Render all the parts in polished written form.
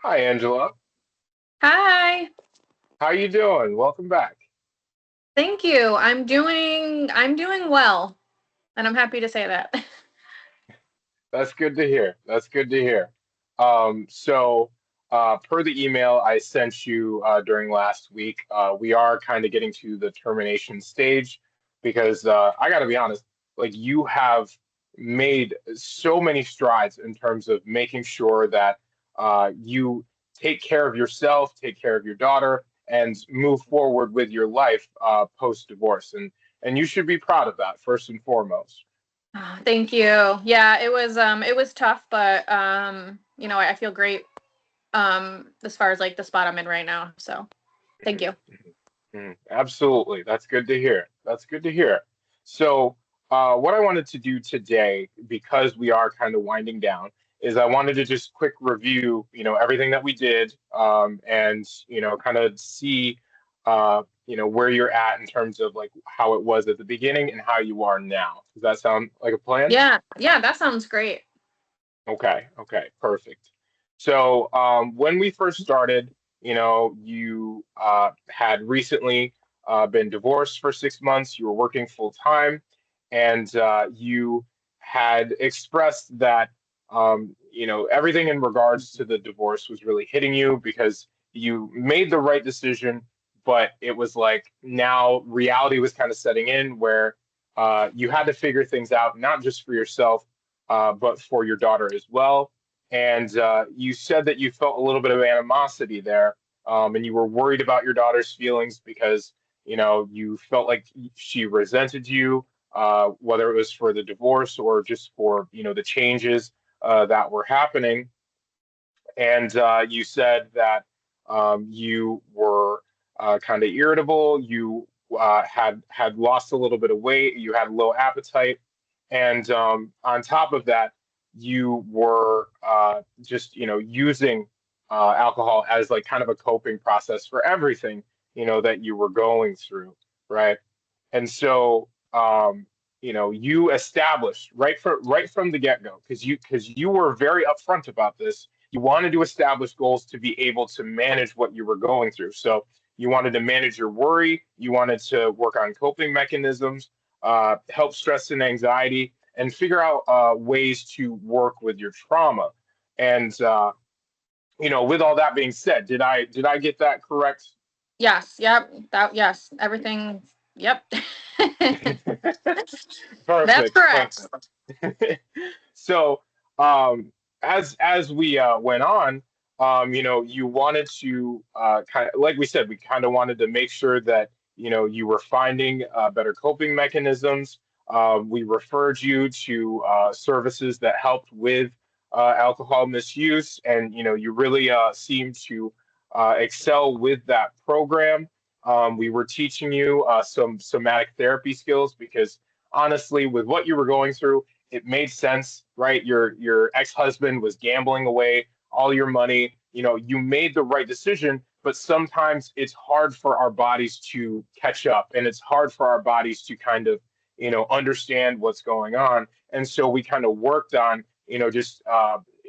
Hi, Angela. Hi. How you doing? Welcome back. Thank you. I'm doing well, and I'm happy to say that. That's good to hear. That's good to hear. Per the email I sent you during last week, we are kind of getting to the termination stage because I got to be honest, like you have made so many strides in terms of making sure that you take care of yourself, take care of your daughter, and move forward with your life post-divorce. And you should be proud of that first and foremost. Oh, thank you. Yeah, it was tough, but I feel great as far as like the spot I'm in right now. So, thank Mhm, you. mhm, mhm. Absolutely. That's good to hear. That's good to hear. So, what I wanted to do today, because we are kind of winding down, is I wanted to just quick review, everything that we did, and kind of see, where you're at in terms of like how it was at the beginning and how you are now. Does that sound like a plan? Yeah. Yeah, that sounds great. Okay, okay, perfect. So, when we first started, you had recently been divorced for 6 months. You were working full time, and you had expressed that, everything in regards to the divorce was really hitting you because you made the right decision, but it was like now reality was kind of setting in where you had to figure things out, not just for yourself but for your daughter as well. And you said that you felt a little bit of animosity there, and you were worried about your daughter's feelings because you felt like she resented you, whether it was for the divorce or just for the changes that were happening. And you said that you were kind of irritable. You had lost a little bit of weight. You had low appetite, and on top of that, you were just using alcohol as like kind of a coping process for everything that you were going through, right? And so you established right from the get-go because you were very upfront about this. You wanted to establish goals to be able to manage what you were going through. So you wanted to manage your worry, you wanted to work on coping mechanisms, help stress and anxiety, and figure out ways to work with your trauma. And with all that being said, did I get that correct? Yes. Yep. Yes. Everything. Yep. That's Perfect, correct. perfect. So, as we went on, you wanted to kind of, like we said, we kind of wanted to make sure that you were finding better coping mechanisms. We referred you to services that helped with alcohol misuse, and you really seemed to excel with that program. We were teaching you some somatic therapy skills because honestly, with what you were going through, it made sense, right? Your ex-husband was gambling away all your money. You made the right decision, but sometimes it's hard for our bodies to catch up, and it's hard for our bodies to kind of, understand what's going on. And so we kind of worked on, just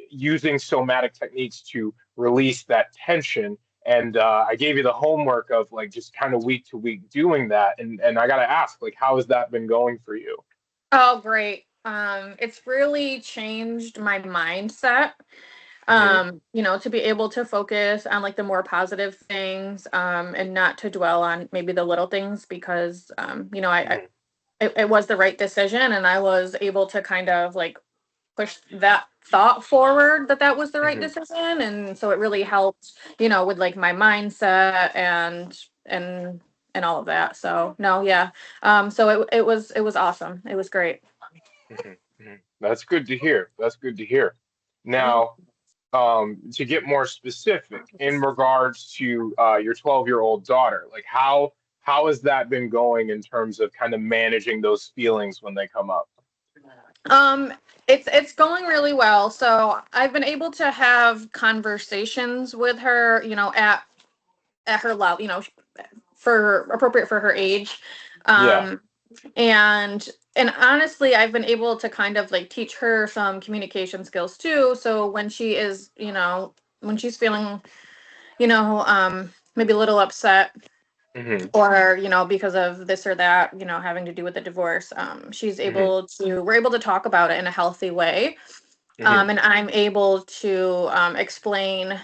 using somatic techniques to release that tension. And I gave you the homework of like just kind of week to week doing that. And I got to ask, like, how has that been going for you? Oh, great. It's really changed my mindset. Hmm. To be able to focus on like the more positive things, and not to dwell on maybe the little things because, it was the right decision, and I was able to kind of like push that thought forward that that was the right Hmm. decision, and so it really helped, with like my mindset and all of that. So no, yeah. So it was awesome. It was great. Hmm. Hmm. That's good to hear. That's good to hear. Yeah. Now, to get more specific in regards to your 12-year-old daughter, like how has that been going in terms of kind of managing those feelings when they come up? Um, it's going really well. So I've been able to have conversations with her, at her level, for appropriate for her age. Yeah. Um, and honestly, I've been able to kind of like teach her some communication skills too. So when she is, when she's feeling, maybe a little upset, Hmm. or because of this or that, having to do with the divorce, Hmm. we're able to talk about it in a healthy way. Hmm. And I'm able to explain,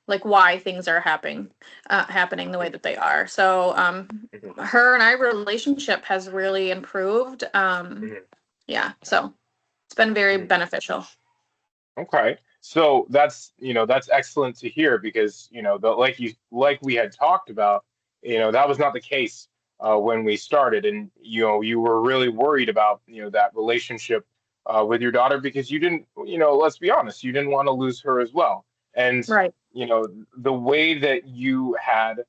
like why things are happening the way that they are. So Hmm. her and I relationship has really improved. Hmm. Yeah, so it's been very Hmm. beneficial. Okay. So that's excellent to hear because, like we had talked about, that was not the case when we started. And, you were really worried about, that relationship with your daughter because you didn't, let's be honest, you didn't want to lose her as well. And, Right. the way that you had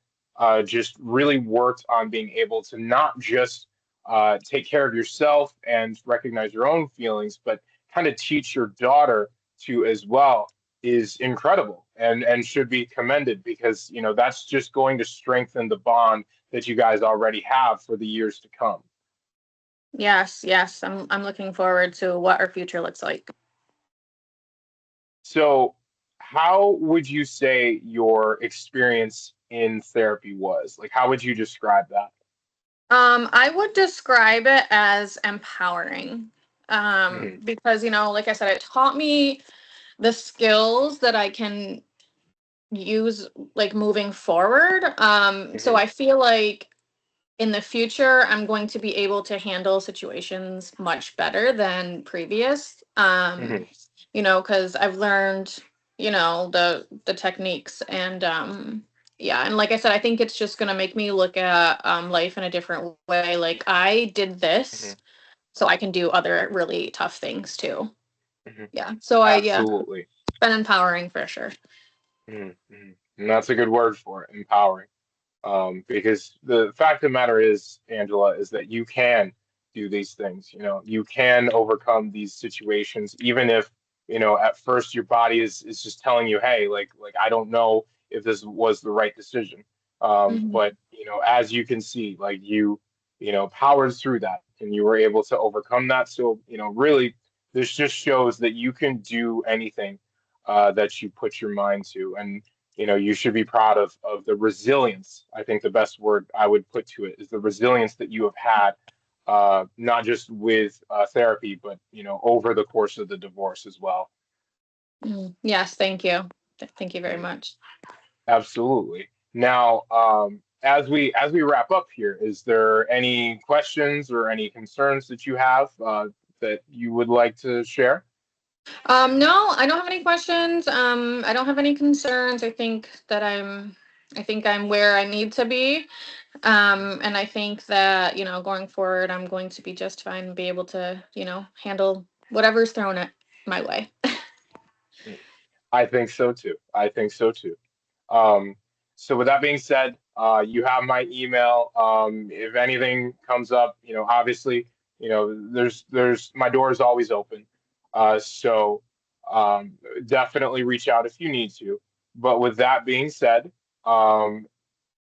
just really worked on being able to not just take care of yourself and recognize your own feelings, but kind of teach your daughter to as well is incredible and should be commended because that's just going to strengthen the bond that you guys already have for the years to come. Yes, yes. I'm looking forward to what our future looks like. So how would you say your experience in therapy was? Like how would you describe that? I would describe it as empowering. Hmm. Because, like I said, it taught me the skills that I can use like moving forward. So Hmm. I feel like in the future, I'm going to be able to handle situations much better than previous. Hmm. Because I've learned, the techniques, and yeah, and like I said, I think it's just gonna make me look at life in a different way. Like I did Hmm. this, so I can do other really tough things too. Hmm. Yeah. So yeah, Absolutely. been empowering for sure. Hmm. Hmm. And that's a good word for it, empowering. Because the fact of the matter is, Angela, is that you can do these things. You can overcome these situations, even if, at first your body is just telling you, hey, like I don't know if this was the right decision. Mhm. But as you can see, like powered through that and you were able to overcome that. So, really, this just shows that you can do anything that you put your mind to. And you should be proud of the resilience. I think the best word I would put to it is the resilience that you have had, not just with therapy, but over the course of the divorce as well. Yes, thank you. Thank you very Mhm. much. Absolutely. Now, as we wrap up here, is there any questions or any concerns that you have that you would like to share? No, I don't have any questions. I don't have any concerns. I think I'm where I need to be. And I think that, going forward, I'm going to be just fine and be able to, handle whatever's thrown at my way. I think so too. I think so too. Um, so with that being said, you have my email. If anything comes up, obviously, there's my door is always open. So definitely reach out if you need to. But with that being said, um,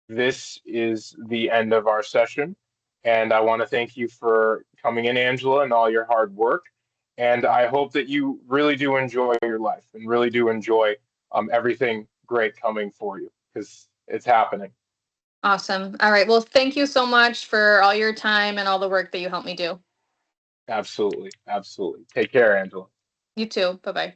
this is the end of our session, and I want to thank you for coming in, Angela, and all your hard work. And I hope that you really do enjoy your life and really do enjoy everything great coming for you because it's happening. Awesome. All right. Well, thank you so much for all your time and all the work that you helped me do. Absolutely. Absolutely. Take care, Angela. You too. Bye bye.